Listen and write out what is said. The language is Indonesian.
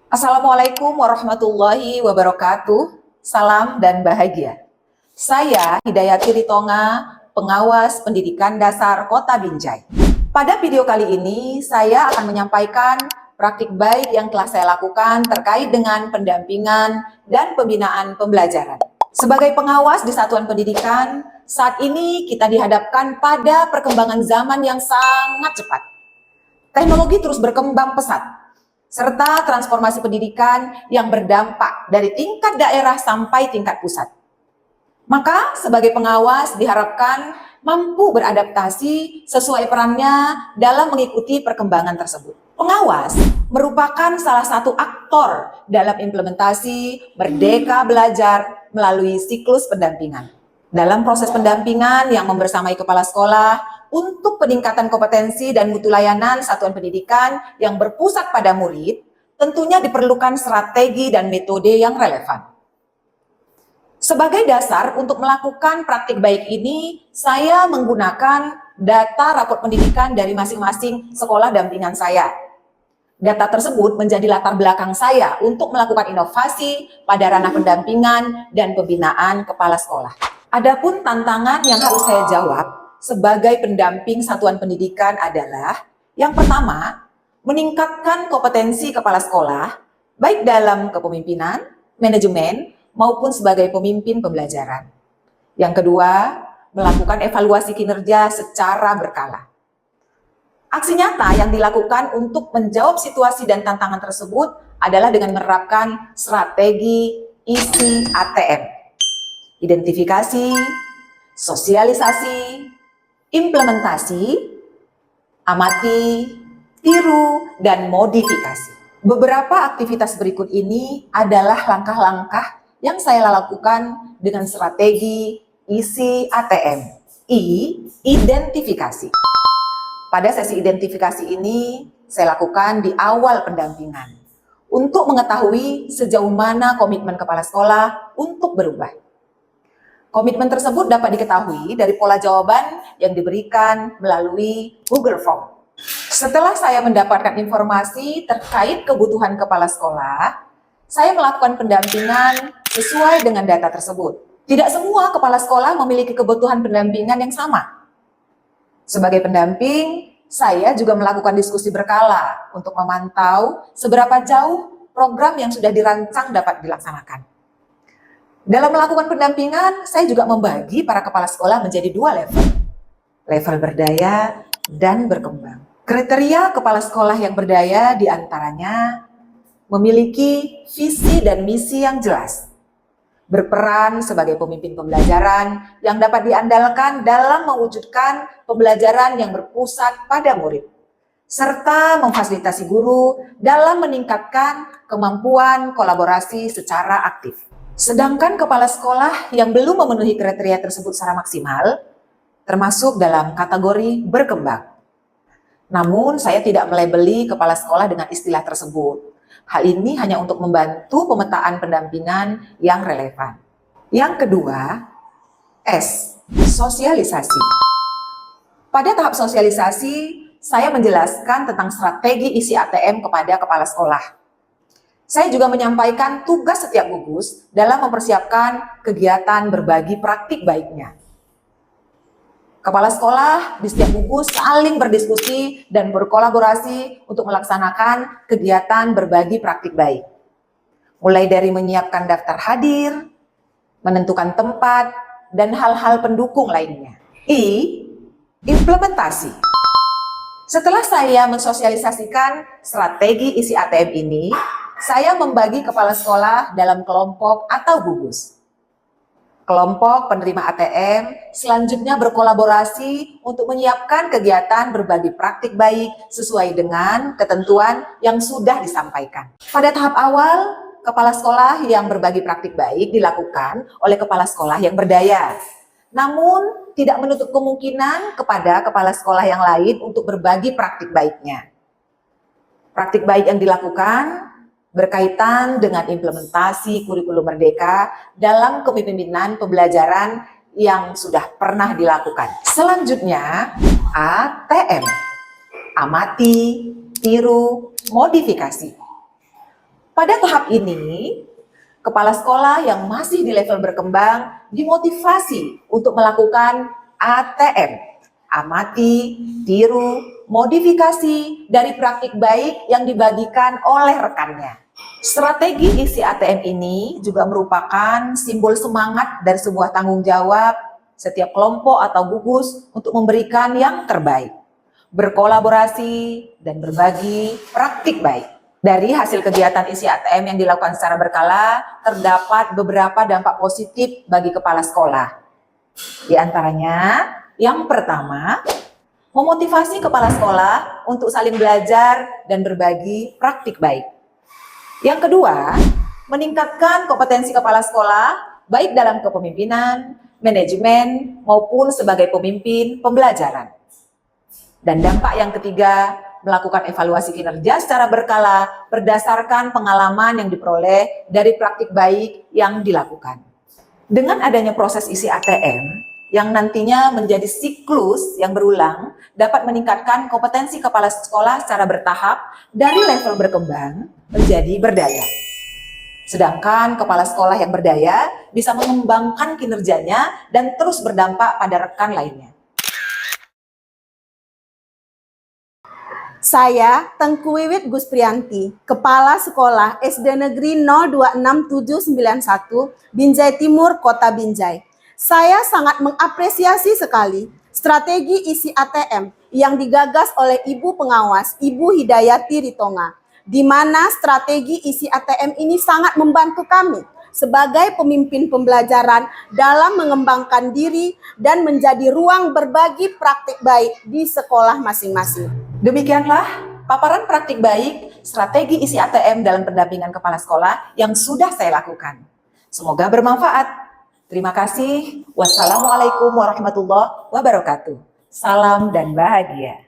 Assalamualaikum warahmatullahi wabarakatuh. Salam dan bahagia. Saya Hidayati Ritonga, pengawas pendidikan dasar Kota Binjai. Pada video kali ini, saya akan menyampaikan praktik baik yang telah saya lakukan terkait dengan pendampingan dan pembinaan pembelajaran. Sebagai pengawas di satuan pendidikan, saat ini kita dihadapkan pada perkembangan zaman yang sangat cepat. Teknologi terus berkembang pesat, serta transformasi pendidikan yang berdampak dari tingkat daerah sampai tingkat pusat. Maka sebagai pengawas diharapkan mampu beradaptasi sesuai perannya dalam mengikuti perkembangan tersebut. Pengawas merupakan salah satu aktor dalam implementasi Merdeka Belajar melalui siklus pendampingan. Dalam proses pendampingan yang membersamai kepala sekolah untuk peningkatan kompetensi dan mutu layanan satuan pendidikan yang berpusat pada murid, tentunya diperlukan strategi dan metode yang relevan. Sebagai dasar untuk melakukan praktik baik ini, saya menggunakan data rapor pendidikan dari masing-masing sekolah dampingan saya. Data tersebut menjadi latar belakang saya untuk melakukan inovasi pada ranah pendampingan dan pembinaan kepala sekolah. Adapun tantangan yang harus saya jawab sebagai pendamping satuan pendidikan adalah yang pertama, meningkatkan kompetensi kepala sekolah baik dalam kepemimpinan, manajemen, maupun sebagai pemimpin pembelajaran. Yang kedua, melakukan evaluasi kinerja secara berkala. Aksi nyata yang dilakukan untuk menjawab situasi dan tantangan tersebut adalah dengan menerapkan strategi isi ATM. Identifikasi, sosialisasi, implementasi, amati, tiru, dan modifikasi. Beberapa aktivitas berikut ini adalah langkah-langkah yang saya lakukan dengan strategi isi ATM. Identifikasi. Pada sesi identifikasi ini, saya lakukan di awal pendampingan untuk mengetahui sejauh mana komitmen kepala sekolah untuk berubah. Komitmen tersebut dapat diketahui dari pola jawaban yang diberikan melalui Google Form. Setelah saya mendapatkan informasi terkait kebutuhan kepala sekolah, saya melakukan pendampingan sesuai dengan data tersebut. Tidak semua kepala sekolah memiliki kebutuhan pendampingan yang sama. Sebagai pendamping, saya juga melakukan diskusi berkala untuk memantau seberapa jauh program yang sudah dirancang dapat dilaksanakan. Dalam melakukan pendampingan, saya juga membagi para kepala sekolah menjadi dua level. Level berdaya dan berkembang. Kriteria kepala sekolah yang berdaya diantaranya memiliki visi dan misi yang jelas, berperan sebagai pemimpin pembelajaran yang dapat diandalkan dalam mewujudkan pembelajaran yang berpusat pada murid, serta memfasilitasi guru dalam meningkatkan kemampuan kolaborasi secara aktif. Sedangkan kepala sekolah yang belum memenuhi kriteria tersebut secara maksimal, termasuk dalam kategori berkembang. Namun, saya tidak melabeli kepala sekolah dengan istilah tersebut. Hal ini hanya untuk membantu pemetaan pendampingan yang relevan. Yang kedua, S. Sosialisasi. Pada tahap sosialisasi, saya menjelaskan tentang strategi isi ATM kepada kepala sekolah. Saya juga menyampaikan tugas setiap gugus dalam mempersiapkan kegiatan berbagi praktik baiknya. Kepala sekolah di setiap gugus saling berdiskusi dan berkolaborasi untuk melaksanakan kegiatan berbagi praktik baik. Mulai dari menyiapkan daftar hadir, menentukan tempat, dan hal-hal pendukung lainnya. Implementasi. Setelah saya mensosialisasikan strategi isi ATM ini, saya membagi kepala sekolah dalam kelompok atau gugus. Kelompok penerima ATM selanjutnya berkolaborasi untuk menyiapkan kegiatan berbagi praktik baik sesuai dengan ketentuan yang sudah disampaikan. Pada tahap awal, kepala sekolah yang berbagi praktik baik dilakukan oleh kepala sekolah yang berdaya. Namun, tidak menutup kemungkinan kepada kepala sekolah yang lain untuk berbagi praktik baiknya. Praktik baik yang dilakukan berkaitan dengan implementasi kurikulum Merdeka dalam kepemimpinan pembelajaran yang sudah pernah dilakukan. Selanjutnya, ATM. Amati, tiru, modifikasi. Pada tahap ini, kepala sekolah yang masih di level berkembang dimotivasi untuk melakukan ATM, amati, tiru, modifikasi dari praktik baik yang dibagikan oleh rekannya. Strategi isi ATM ini juga merupakan simbol semangat dari sebuah tanggung jawab setiap kelompok atau gugus untuk memberikan yang terbaik, berkolaborasi, dan berbagi praktik baik. Dari hasil kegiatan isi ATM yang dilakukan secara berkala, terdapat beberapa dampak positif bagi kepala sekolah. Di antaranya, yang pertama, memotivasi kepala sekolah untuk saling belajar dan berbagi praktik baik. Yang kedua, meningkatkan kompetensi kepala sekolah, baik dalam kepemimpinan, manajemen, maupun sebagai pemimpin pembelajaran. Dan dampak yang ketiga, melakukan evaluasi kinerja secara berkala berdasarkan pengalaman yang diperoleh dari praktik baik yang dilakukan. Dengan adanya proses isi ATM, yang nantinya menjadi siklus yang berulang, dapat meningkatkan kompetensi kepala sekolah secara bertahap dari level berkembang menjadi berdaya. Sedangkan kepala sekolah yang berdaya bisa mengembangkan kinerjanya dan terus berdampak pada rekan lainnya. Saya Tengku Wiwit Gusprianti, Kepala Sekolah SD Negeri 026791, Binjai Timur, Kota Binjai. Saya sangat mengapresiasi sekali strategi isi ATM yang digagas oleh Ibu Pengawas, Ibu Hidayati Ritonga, di mana strategi isi ATM ini sangat membantu kami sebagai pemimpin pembelajaran dalam mengembangkan diri dan menjadi ruang berbagi praktik baik di sekolah masing-masing. Demikianlah paparan praktik baik strategi isi ATM dalam pendampingan kepala sekolah yang sudah saya lakukan. Semoga bermanfaat. Terima kasih. Wassalamualaikum warahmatullahi wabarakatuh. Salam dan bahagia.